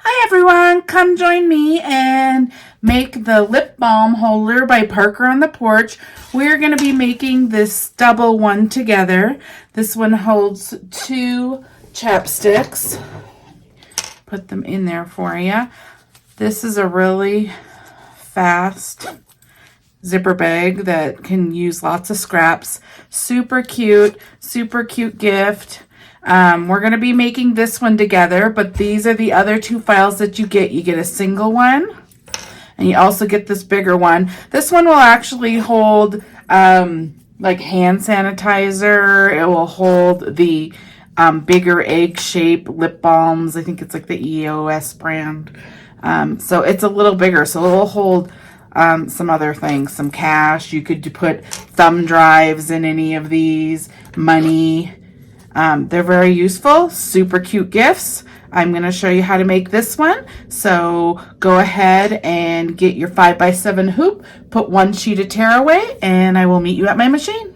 Hi everyone, come join me and make the lip balm holder by Parker on the Porch. We're going to be making this double one together. This one holds 2 chapsticks. Put them in there for you. This is a really fast zipper bag that can use lots of scraps. Super cute gift. We're going to be making this one together, but these are the other 2 files that you get. You get a single one, and you also get this bigger one. This one will actually hold like hand sanitizer. It will hold the bigger egg-shaped lip balms. I think it's like the EOS brand. So it's a little bigger, so it will hold some other things, some cash. You could put thumb drives in any of these, money. They're very useful, super cute gifts. I'm going to show you how to make this one. So go ahead and get your 5x7 hoop, put 1 sheet of tearaway, and I will meet you at my machine.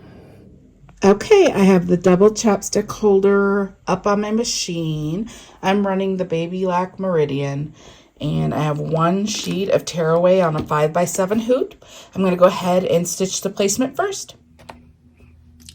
Okay, I have the double chapstick holder up on my machine. I'm running the Baby Lac Meridian, and I have 1 sheet of tearaway on a 5x7 hoop. I'm going to go ahead and stitch the placement first.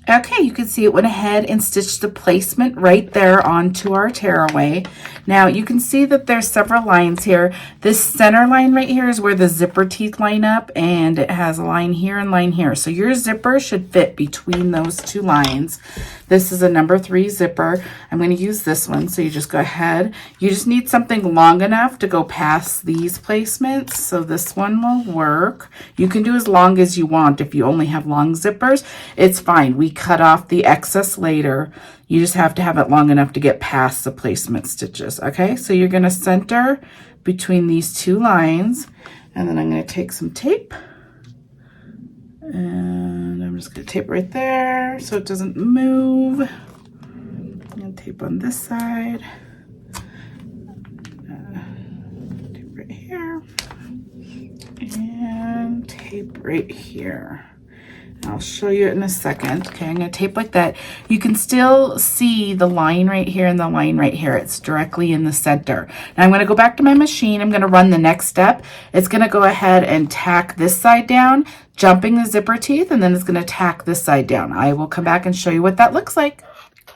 Okay, you can see it went ahead and stitched the placement right there onto our tearaway. Now you can see that there's several lines here. This center line right here is where the zipper teeth line up, and it has a line here and line here. So your zipper should fit between those 2 lines. This is a number 3 zipper. I'm going to use this one, so you just go ahead. You just need something long enough to go past these placements, so this one will work. You can do as long as you want. If you only have long zippers, it's fine. We cut off the excess later. You just have to have it long enough to get past the placement stitches. Okay, so you're going to center between these 2 lines, and then I'm going to take some tape, and I'm just going to tape right there so it doesn't move. I'm going to tape on this side, tape right here, and tape right here. I'll show you it in a second. Okay, I'm going to tape like that. You can still see the line right here and the line right here. It's directly in the center. Now I'm going to go back to my machine. I'm going to run the next step. It's going to go ahead and tack this side down, jumping the zipper teeth, and then it's going to tack this side down. I will come back and show you what that looks like.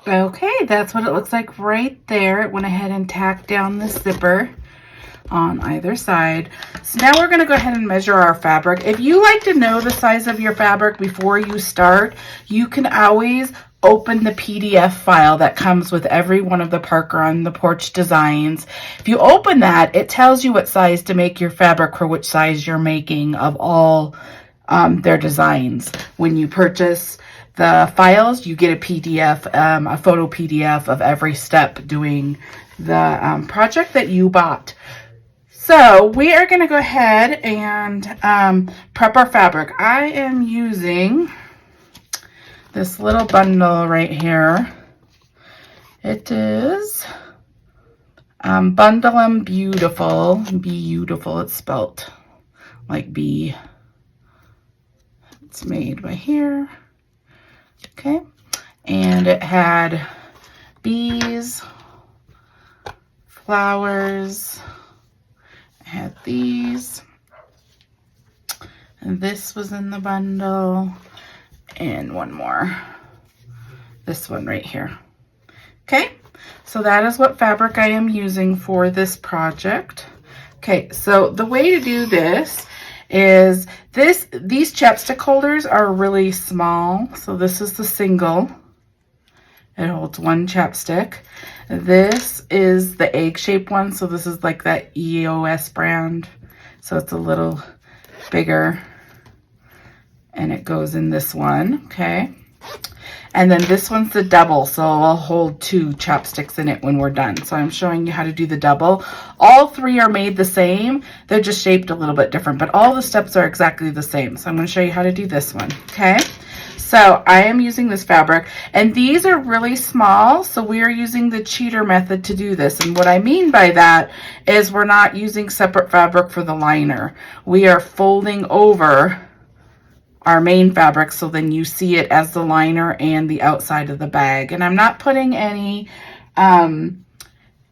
Okay, that's what it looks like right there. It went ahead and tacked down the zipper on either side. So now we're going to go ahead and measure our fabric. If you like to know the size of your fabric before you start, you can always open the PDF file that comes with every one of the Parker on the Porch designs. If you open that, it tells you what size to make your fabric for which size you're making of all their designs. When you purchase the files, you get a PDF, a photo PDF of every step doing the project that you bought. So we are going to go ahead and prep our fabric. I am using this little bundle right here. It is Bundle 'em Beautiful. Beautiful, it's spelt like B. It's made by here. Okay, and it had bees, flowers, had these, and this was in the bundle, and one more, this one right here. Okay, so that is what fabric I am using for this project. Okay, so the way to do this is these chapstick holders are really small. So this is the single. It holds 1 chapstick. This is the egg-shaped one, so this is like that EOS brand. So it's a little bigger, and it goes in this one, okay? And then this one's the double, so I'll hold 2 chopsticks in it when we're done. So I'm showing you how to do the double. All 3 are made the same. They're just shaped a little bit different, but all the steps are exactly the same. So I'm going to show you how to do this one, okay? So I am using this fabric, and these are really small, so we are using the cheater method to do this. And what I mean by that is we're not using separate fabric for the liner. We are folding over our main fabric, so then you see it as the liner and the outside of the bag. And I'm not putting any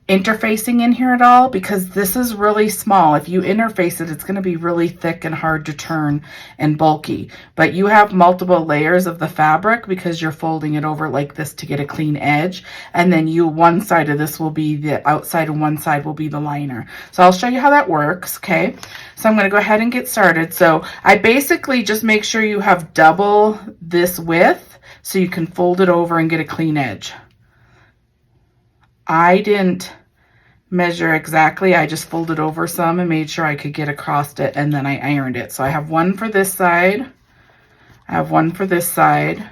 interfacing in here at all, because this is really small. If you interface it, it's going to be really thick and hard to turn and bulky. But you have multiple layers of the fabric because you're folding it over like this to get a clean edge. And then one side of this will be the outside and one side will be the liner. So I'll show you how that works, okay? So I'm going to go ahead and get started. So I basically just make sure you have double this width so you can fold it over and get a clean edge. I didn't measure exactly. I just folded over some and made sure I could get across it, and then I ironed it. So I have one for this side. I have one for this side.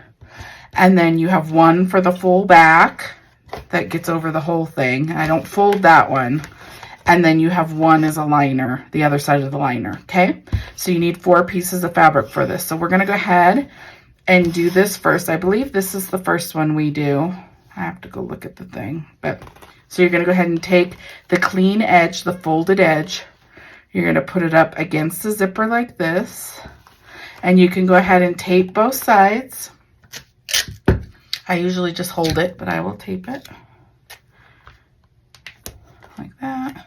And then you have one for the full back that gets over the whole thing. I don't fold that one. And then you have one as a liner, the other side of the liner, okay? So you need 4 pieces of fabric for this. So we're gonna go ahead and do this first. I believe this is the first one we do. I have to go look at the thing, but so you're going to go ahead and take the clean edge, the folded edge. You're going to put it up against the zipper like this, and you can go ahead and tape both sides. I usually just hold it, but I will tape it like that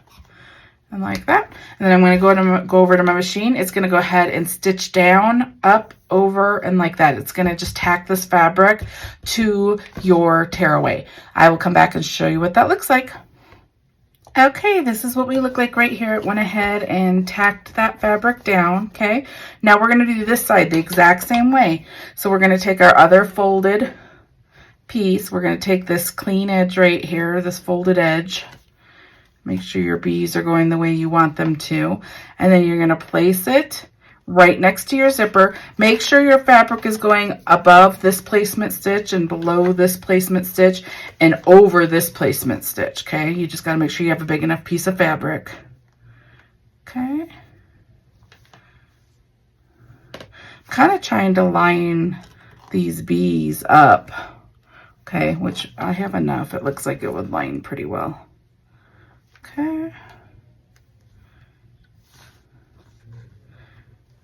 and like that. And then I'm going to go over to my machine. It's going to go ahead and stitch down, up, over, and like that. It's going to just tack this fabric to your tearaway. I will come back and show you what that looks like. Okay, this is what we look like right here. It went ahead and tacked that fabric down, okay? Now we're going to do this side the exact same way. So we're going to take our other folded piece. We're going to take this clean edge right here, this folded edge. Make sure your bees are going the way you want them to. And then you're going to place it right next to your zipper. Make sure your fabric is going above this placement stitch and below this placement stitch and over this placement stitch, okay? You just got to make sure you have a big enough piece of fabric. Okay. I'm kind of trying to line these bees up, okay, which I have enough. It looks like it would line pretty well. Okay.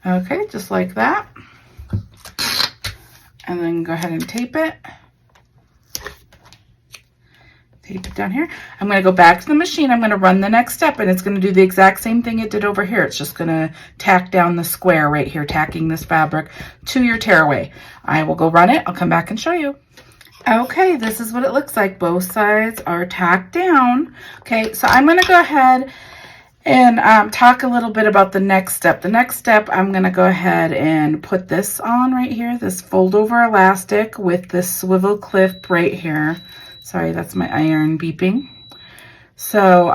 Okay, just like that. And then go ahead and tape it. Tape it down here. I'm going to go back to the machine. I'm going to run the next step, and it's going to do the exact same thing it did over here. It's just going to tack down the square right here, tacking this fabric to your tearaway. I will go run it. I'll come back and show you. Okay, this is what it looks like. Both sides are tacked down. Okay, so I'm going to go ahead and talk a little bit about the next step. The next step, I'm going to go ahead and put this on right here, this fold over elastic with this swivel clip right here. Sorry, that's my iron beeping. So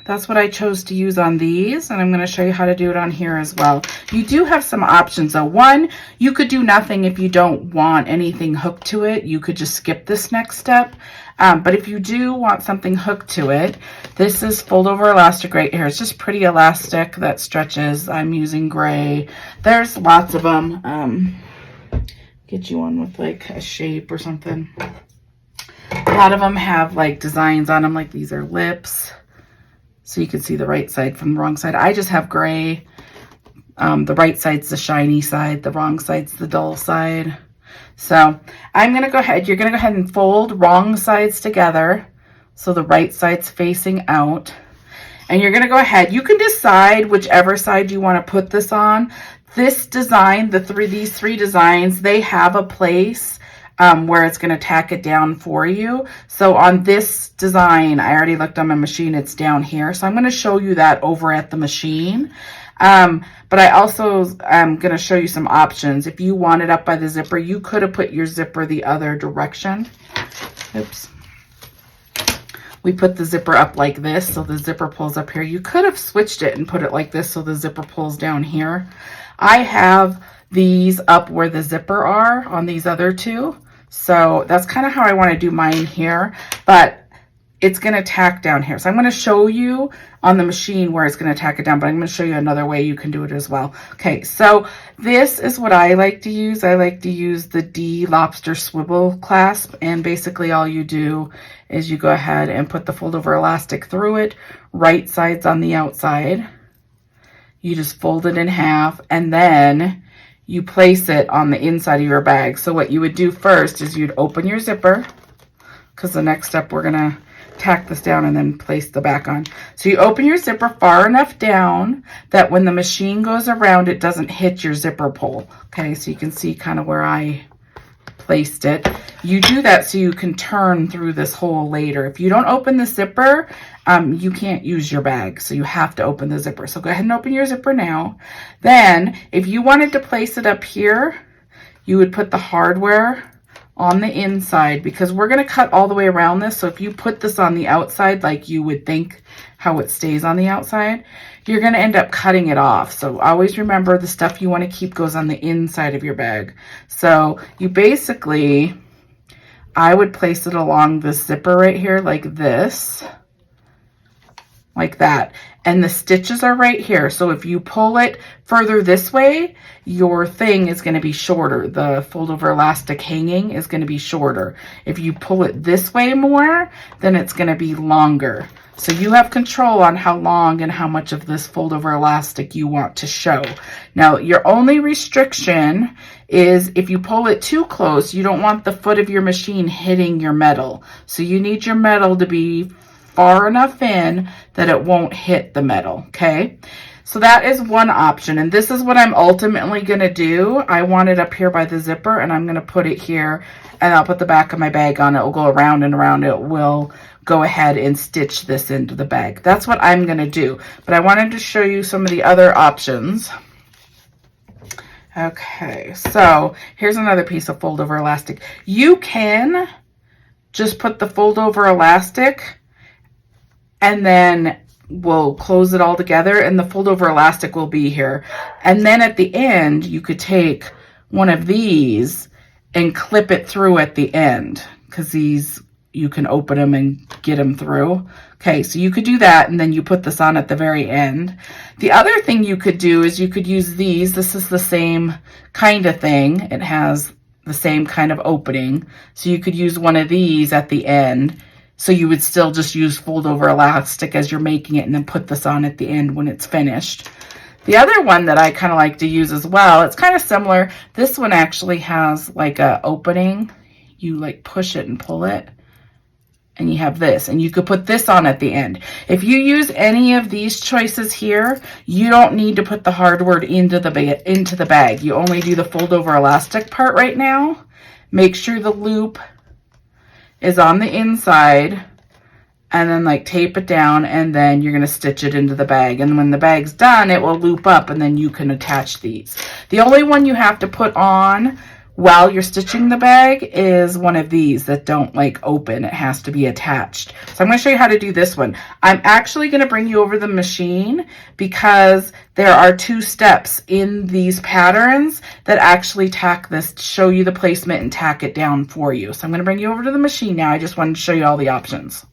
that's what I chose to use on these, and I'm going to show you how to do it on here as well. You do have some options though. One, you could do nothing if you don't want anything hooked to it. You could just skip this next step. But if you do want something hooked to it, this is fold over elastic right here. It's just pretty elastic that stretches. I'm using gray. There's lots of them. Get you one with like a shape or something. A lot of them have like designs on them, like these are lips, so you can see the right side from the wrong side. I just have gray. The right side's the shiny side, the wrong side's the dull side. So I'm going to go ahead, you're going to go ahead and fold wrong sides together, so the right side's facing out. And you're going to go ahead, you can decide whichever side you want to put this on. This design, these three designs, they have a place where it's going to tack it down for you. So on this design, I already looked on my machine, it's down here. So I'm going to show you that over at the machine. But I also am going to show you some options. If you want it up by the zipper, you could have put your zipper the other direction. Oops. We put the zipper up like this, so the zipper pulls up here. You could have switched it and put it like this so the zipper pulls down here. I have these up where the zipper are on these other two. So that's kind of how I want to do mine here, but it's going to tack down here. So I'm going to show you on the machine where it's going to tack it down, but I'm going to show you another way you can do it as well. Okay, so this is what I like to use. I like to use the D lobster swivel clasp, and basically all you do is you go ahead and put the fold over elastic through it, right side's on the outside. You just fold it in half, and then you place it on the inside of your bag. So what you would do first is you'd open your zipper, because the next step we're gonna tack this down and then place the back on. So you open your zipper far enough down that when the machine goes around, it doesn't hit your zipper pull. Okay, so you can see kind of where I placed it. You do that so you can turn through this hole later. If you don't open the zipper, you can't use your bag, so you have to open the zipper. So go ahead and open your zipper now. Then, if you wanted to place it up here, you would put the hardware on the inside, because we're going to cut all the way around this. So if you put this on the outside like you would think how it stays on the outside, you're going to end up cutting it off. So always remember, the stuff you want to keep goes on the inside of your bag. So you basically, I would place it along the zipper right here like this, like that. And the stitches are right here. So if you pull it further this way, your thing is going to be shorter. The fold over elastic hanging is going to be shorter. If you pull it this way more, then it's going to be longer. So you have control on how long and how much of this fold over elastic you want to show. Now, your only restriction is if you pull it too close, you don't want the foot of your machine hitting your metal. So you need your metal to be far enough in that it won't hit the metal, okay? So that is one option, and this is what I'm ultimately going to do. I want it up here by the zipper, and I'm going to put it here, and I'll put the back of my bag on. It will go around and around. It will go ahead and stitch this into the bag. That's what I'm going to do, but I wanted to show you some of the other options. Okay, so here's another piece of fold over elastic. You can just put the fold over elastic and then we'll close it all together, and the fold over elastic will be here. And then at the end, you could take one of these and clip it through at the end, because these, you can open them and get them through. Okay, so you could do that, and then you put this on at the very end. The other thing you could do is you could use these. This is the same kind of thing. It has the same kind of opening. So you could use one of these at the end. So you would still just use fold over elastic as you're making it, and then put this on at the end when it's finished. The other one that I kind of like to use as well, it's kind of similar. This one actually has like a opening. You like push it and pull it, and you have this, and you could put this on at the end. If you use any of these choices here, you don't need to put the hardware into the bag. You only do the fold over elastic part right now. Make sure the loop is on the inside, and then like tape it down, and then you're going to stitch it into the bag. And when the bag's done, it will loop up, and then you can attach these. The only one you have to put on while you're stitching the bag is one of these that don't like open. It has to be attached. So I'm going to show you how to do this one. I'm actually going to bring you over the machine, because there are 2 steps in these patterns that actually tack this, show you the placement and tack it down for you. So I'm going to bring you over to the machine now. I just wanted to show you all the options.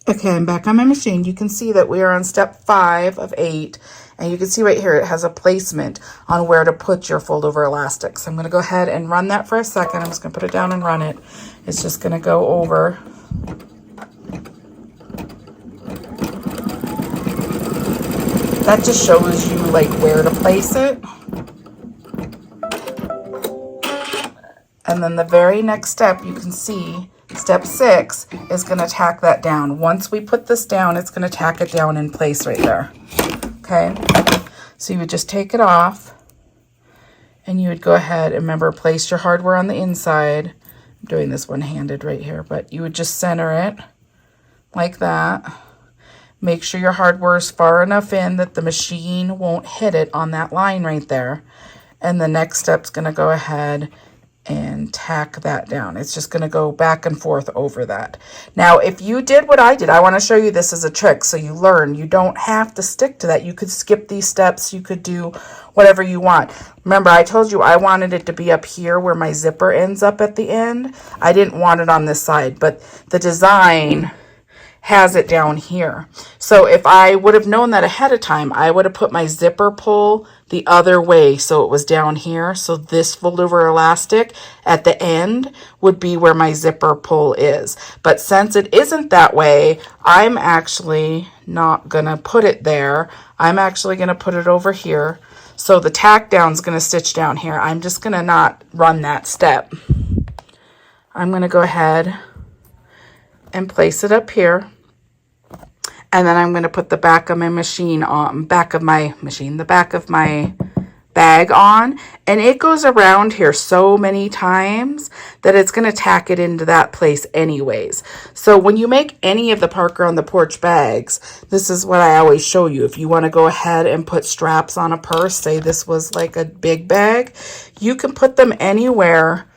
Okay, I'm back on my machine. You can see that we are on step 5 of 8. And you can see right here, it has a placement on where to put your fold over elastic. So I'm going to go ahead and run that for a second. I'm just going to put it down and run it. It's just going to go over. That just shows you like where to place it. And then the very next step, you can see step 6 is going to tack that down. Once we put this down, it's going to tack it down in place right there. Okay, so you would just take it off, and you would go ahead and remember, place your hardware on the inside. I'm doing this one-handed right here, but you would just center it like that. Make sure your hardware is far enough in that the machine won't hit it on that line right there. And the next step's going to go ahead and tack that down. It's just going to go back and forth over that. Now, if you did what I did, I want to show you this as a trick so you learn. You don't have to stick to that. You could skip these steps. You could do whatever you want. Remember, I told you I wanted it to be up here where my zipper ends up at the end. I didn't want it on this side, but the design has it down here. So if I would have known that ahead of time, I would have put my zipper pull the other way so it was down here. So this fold over elastic at the end would be where my zipper pull is. But since it isn't that way, I'm actually not gonna put it there. I'm actually gonna put it over here. So the tack down is gonna stitch down here. I'm just gonna not run that step. I'm gonna go ahead and place it up here. And then I'm going to put the back of my machine on, the back of my bag on, and it goes around here so many times that it's going to tack it into that place anyways. So when you make any of the Parker on the Porch bags, this is what I always show you. If you want to go ahead and put straps on a purse, say this was like a big bag, you can put them anywhere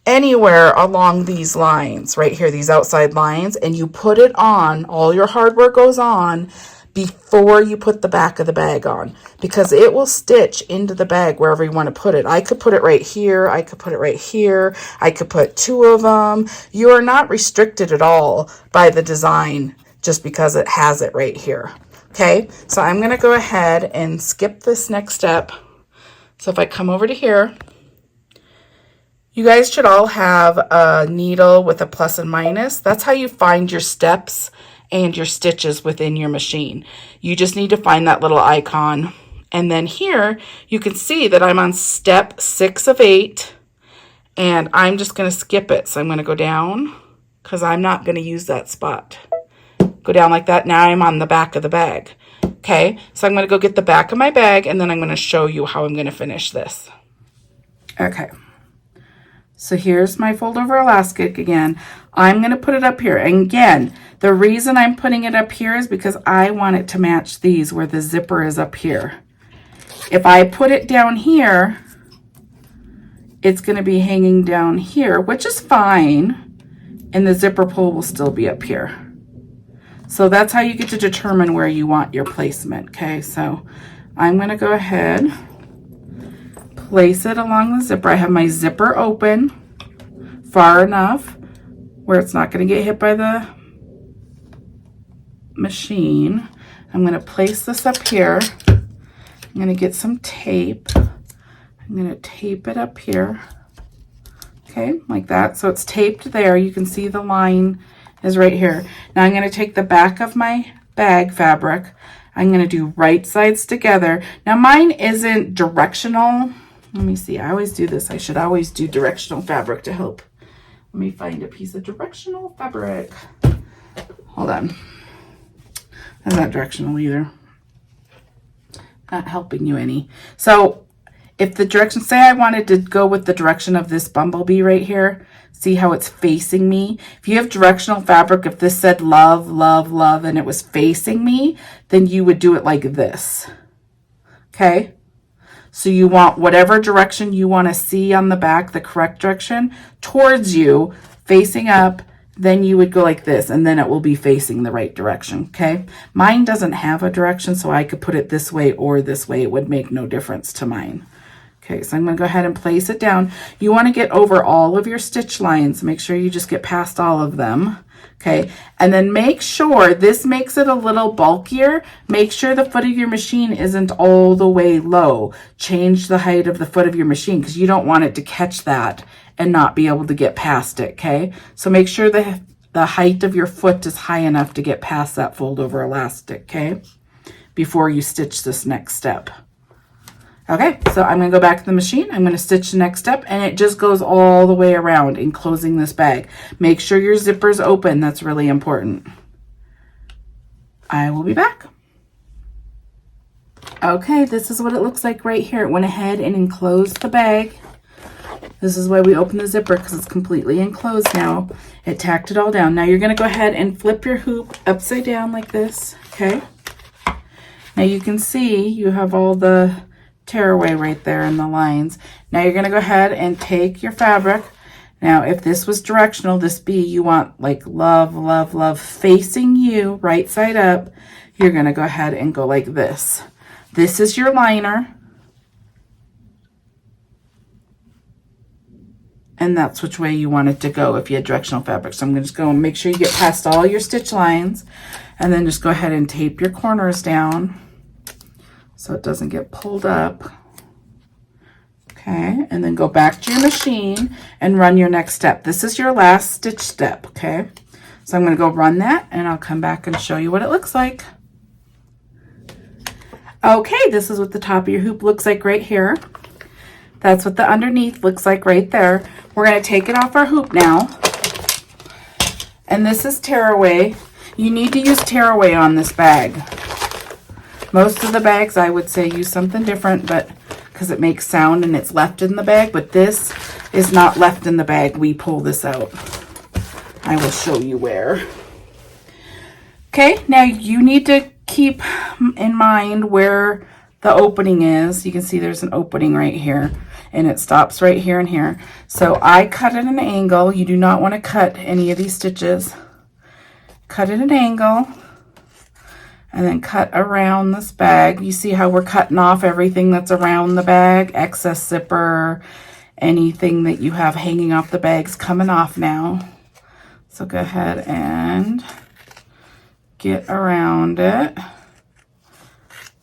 along these lines right here, these outside lines, and you put it on, all your hardware goes on before you put the back of the bag on, because it will stitch into the bag wherever you want to put it. I could put it right here, I could put it right here, I could put 2 of them. You are not restricted at all by the design just because it has it right here. Okay, so I'm going to go ahead and skip this next step. So if I come over to here, you guys should all have a needle with a plus and minus. That's how you find your steps and your stitches within your machine. You just need to find that little icon. And then here, you can see that I'm on step 6 of 8, and I'm just gonna skip it. So I'm gonna go down, because I'm not gonna use that spot. Go down like that. Now I'm on the back of the bag. Okay, so I'm gonna go get the back of my bag, and then I'm gonna show you how I'm gonna finish this. Okay. So here's my fold over elastic again. I'm going to put it up here. And again, the reason I'm putting it up here is because I want it to match these where the zipper is up here. If I put it down here, it's going to be hanging down here, which is fine. And the zipper pull will still be up here. So that's how you get to determine where you want your placement. Okay, so I'm going to go ahead, place it along the zipper. I have my zipper open far enough where it's not going to get hit by the machine. I'm going to place this up here. I'm going to get some tape. I'm going to tape it up here. Okay, like that. So it's taped there. You can see the line is right here. Now I'm going to take the back of my bag fabric. I'm going to do right sides together. Now mine isn't directional. Let me see. I always do this. I should always do directional fabric to help. Let me find a piece of directional fabric. Hold on. That's not directional either. Not helping you any. So if the direction, say I wanted to go with the direction of this bumblebee right here, see how it's facing me? If you have directional fabric, if this said love, love, love, and it was facing me, then you would do it like this. Okay? So you want whatever direction you want to see on the back, the correct direction, towards you, facing up, then you would go like this, and then it will be facing the right direction, okay? Mine doesn't have a direction, so I could put it this way or this way. It would make no difference to mine. Okay, so I'm going to go ahead and place it down. You want to get over all of your stitch lines. Make sure you just get past all of them. Okay, and then make sure, this makes it a little bulkier. Make sure the foot of your machine isn't all the way low. Change the height of the foot of your machine because you don't want it to catch that and not be able to get past it, okay? So make sure the height of your foot is high enough to get past that fold over elastic, okay? Before you stitch this next step. Okay, so I'm going to go back to the machine. I'm going to stitch the next step, and it just goes all the way around, enclosing this bag. Make sure your zipper's open. That's really important. I will be back. Okay, this is what it looks like right here. It went ahead and enclosed the bag. This is why we open the zipper, because it's completely enclosed now. It tacked it all down. Now you're going to go ahead and flip your hoop upside down like this, okay? Now you can see you have all the tearaway right there in the lines. Now you're going to go ahead and take your fabric. Now if this was directional, this B you want like love, love, love facing you right side up. You're going to go ahead and go like this. This is your liner. And that's which way you want it to go if you had directional fabric. So I'm going to just go and make sure you get past all your stitch lines, and then just go ahead and tape your corners down so it doesn't get pulled up. Okay, and then go back to your machine and run your next step. This is your last stitch step, okay? So I'm going to go run that, and I'll come back and show you what it looks like. Okay, this is what the top of your hoop looks like right here. That's what the underneath looks like right there. We're going to take it off our hoop now. And this is tearaway. You need to use tearaway on this bag. Most of the bags, I would say, use something different, but because it makes sound and it's left in the bag, but this is not left in the bag. We pull this out. I will show you where. Okay, now you need to keep in mind where the opening is. You can see there's an opening right here, and it stops right here and here. So I cut at an angle. You do not want to cut any of these stitches. Cut at an angle, and then cut around this bag. You see how we're cutting off everything that's around the bag, excess zipper, anything that you have hanging off the bag's coming off now. So go ahead and get around it.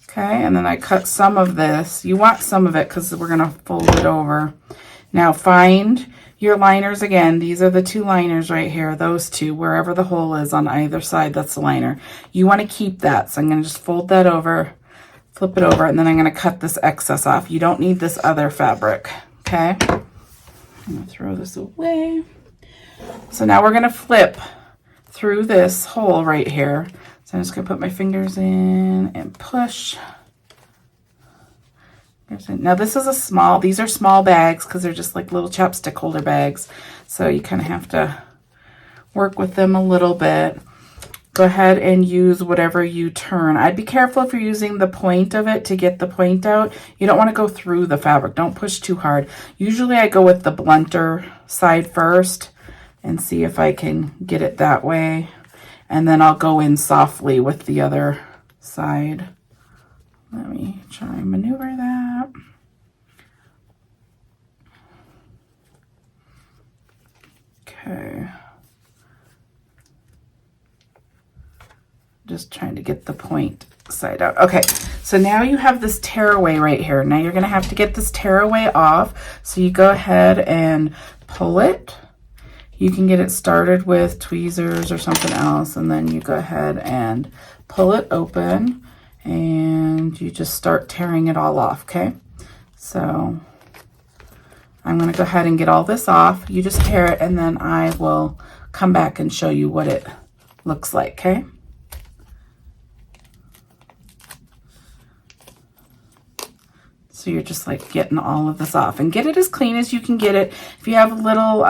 Okay, and then I cut some of this. You want some of it because we're gonna fold it over. Now find your liners again. These are the two liners right here, those two, wherever the hole is on either side, that's the liner. You want to keep that, so I'm going to just fold that over, flip it over, and then I'm going to cut this excess off. You don't need this other fabric, okay? I'm going to throw this away. So now we're going to flip through this hole right here. So I'm just going to put my fingers in and push. Now this is a small, these are small bags because they're just like little chapstick holder bags. So you kind of have to work with them a little bit. Go ahead and use whatever you turn. I'd be careful if you're using the point of it to get the point out. You don't want to go through the fabric. Don't push too hard. Usually I go with the blunter side first and see if I can get it that way. And then I'll go in softly with the other side. Let me try and maneuver that. Okay. Just trying to get the point side out. Okay, so now you have this tearaway right here. Now you're gonna have to get this tearaway off. So you go ahead and pull it. You can get it started with tweezers or something else, and then you go ahead and pull it open. And you just start tearing it all off, okay? So I'm going to go ahead and get all this off. You just tear it, and then I will come back and show you what it looks like, okay? So you're just like getting all of this off. And get it as clean as you can get it. If you have little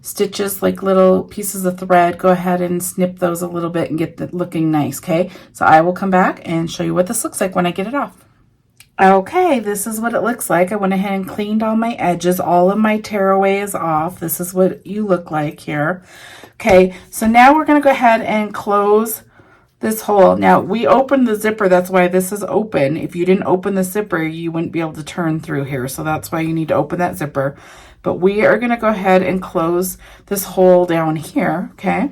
stitches, like little pieces of thread, go ahead and snip those a little bit and get it looking nice, okay? So I will come back and show you what this looks like when I get it off. Okay, this is what it looks like. I went ahead and cleaned all my edges. All of my tearaway is off. This is what you look like here. Okay, so now we're gonna go ahead and close this hole. Now we opened the zipper, that's why this is open. If you didn't open the zipper, you wouldn't be able to turn through here. So that's why you need to open that zipper. But we are going to go ahead and close this hole down here, okay?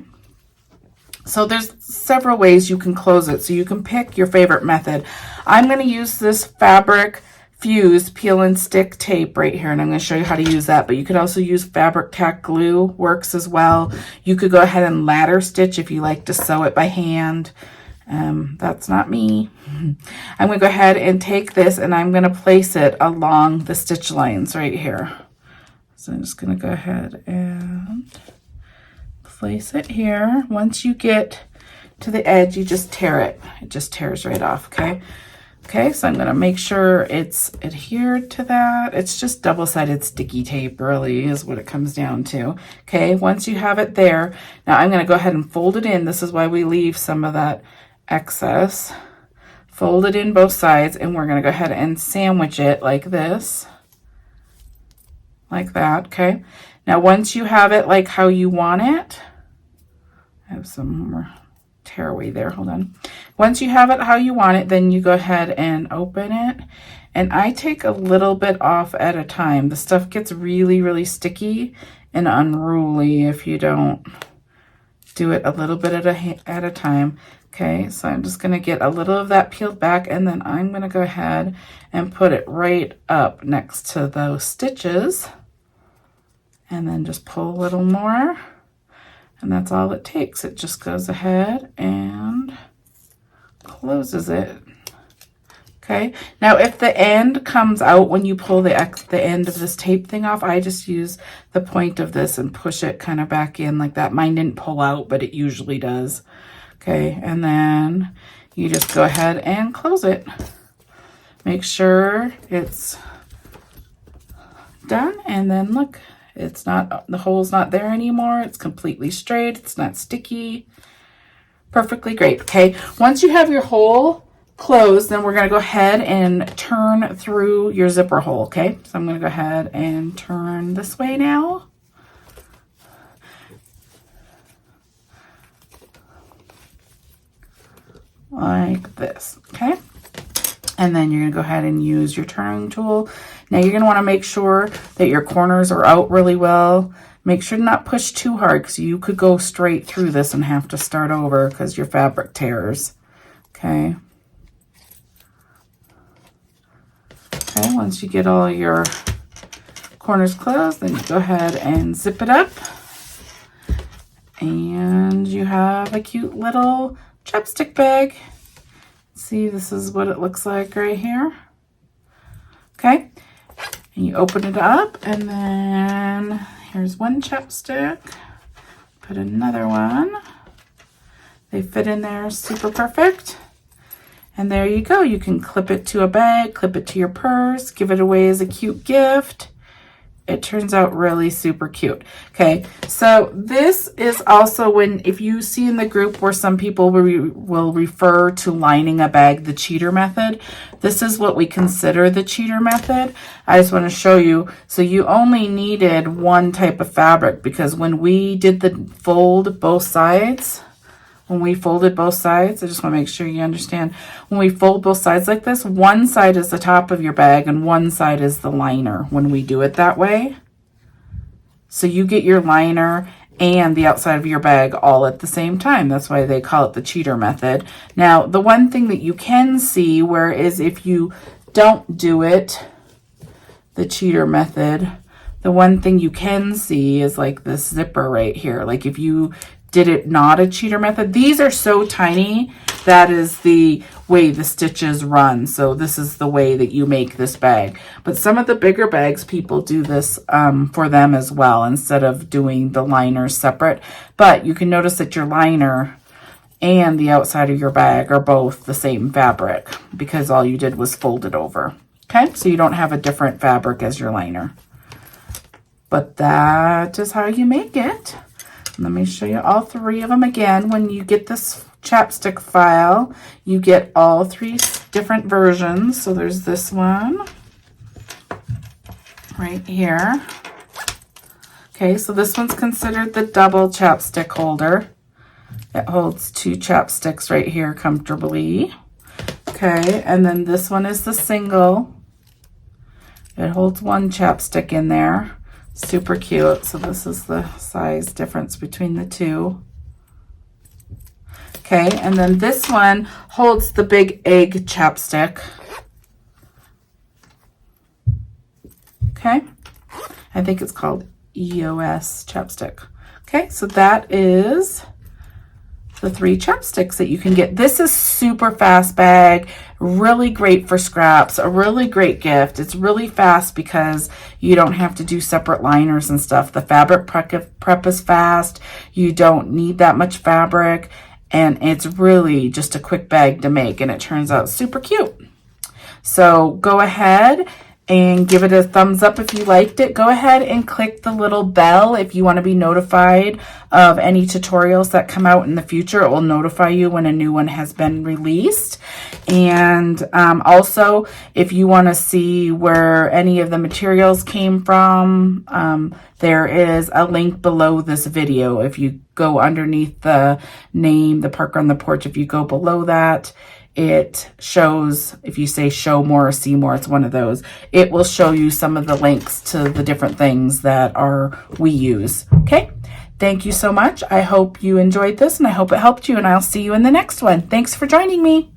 So there's several ways you can close it. So you can pick your favorite method. I'm going to use this fabric fused peel and stick tape right here, and I'm going to show you how to use that. But you could also use fabric tack glue, works as well. You could go ahead and ladder stitch if you like to sew it by hand. That's not me. I'm going to go ahead and take this, and I'm going to place it along the stitch lines right here. So I'm just going to go ahead and place it here. Once you get to the edge, you just tear it. It just tears right off, okay? Okay, so I'm going to make sure it's adhered to that. It's just double-sided sticky tape, really, is what it comes down to. Okay, once you have it there, now I'm going to go ahead and fold it in. This is why we leave some of that excess. Fold it in both sides, and we're going to go ahead and sandwich it like this. Like that, okay? Now, once you have it like how you want it, I have some more tearaway there, hold on. Once you have it how you want it, then you go ahead and open it. And I take a little bit off at a time. The stuff gets really, really sticky and unruly if you don't do it a little bit at a time. Okay, so I'm just gonna get a little of that peeled back, and then I'm gonna go ahead and put it right up next to those stitches. And then just pull a little more, and that's all it takes. It just goes ahead and closes it. Okay, now if the end comes out when you pull the end of this tape thing off, I just use the point of this and push it kind of back in like that. Mine didn't pull out, but it usually does. Okay, and then you just go ahead and close it. Make sure it's done, and then look, it's not, the hole's not there anymore. It's completely straight. It's not sticky. Perfectly great. Okay, once you have your hole closed, then we're going to go ahead and turn through your zipper hole. Okay, so I'm going to go ahead and turn this way now. Like this. Okay, and then you're going to go ahead and use your turning tool. Now you're going to want to make sure that your corners are out really well. Make sure to not push too hard, because you could go straight through this and have to start over because your fabric tears. Okay. Okay, once you get all your corners closed, then you go ahead and zip it up. And you have a cute little chapstick bag. See, this is what it looks like right here. Okay, and you open it up, and then here's one chapstick. Put another one. They fit in there super perfect. And there you go. You can clip it to a bag, clip it to your purse, give it away as a cute gift. It turns out really super cute. Okay, so this is also when, if you see in the group where some people will refer to lining a bag the cheater method, this is what we consider the cheater method. I just want to show you. So you only needed one type of fabric, because when we did the fold both sides, when we folded both sides, I just want to make sure you understand, when we fold both sides like this, one side is the top of your bag and one side is the liner when we do it that way. So you get your liner and the outside of your bag all at the same time. That's why they call it the cheater method. Now, the one thing that you can see, whereas if you don't do it, the cheater method, the one thing you can see is like this zipper right here. Like if you did it not a cheater method, these are so tiny, that is the way the stitches run. So this is the way that you make this bag. But some of the bigger bags, people do this for them as well, instead of doing the liners separate. But you can notice that your liner and the outside of your bag are both the same fabric, because all you did was fold it over. Okay, so you don't have a different fabric as your liner. But that is how you make it. Let me show you all three of them again. When you get this chapstick file, you get all three different versions. So there's this one right here. Okay, so this one's considered the double chapstick holder. It holds two chapsticks right here comfortably. Okay, and then this one is the single. It holds one chapstick in there. Super cute. So this is the size difference between the two. Okay, and then this one holds the big egg chapstick. Okay, I think it's called EOS chapstick. Okay, so that is the three chapsticks that you can get. This is super fast bag, really great for scraps, a really great gift. It's really fast because you don't have to do separate liners and stuff. The fabric prep is fast. You don't need that much fabric, and it's really just a quick bag to make, and it turns out super cute. So go ahead and give it a thumbs up if you liked it. Go ahead and click the little bell if you want to be notified of any tutorials that come out in the future. It will notify you when a new one has been released. And also, if you want to see where any of the materials came from, there is a link below this video. If you go underneath the name, the Parker on the Porch, if you go below that, it shows, if you say show more or see more, it's one of those. It will show you some of the links to the different things that we use. Okay, thank you so much. I hope you enjoyed this, and I hope it helped you, and I'll see you in the next one. Thanks for joining me.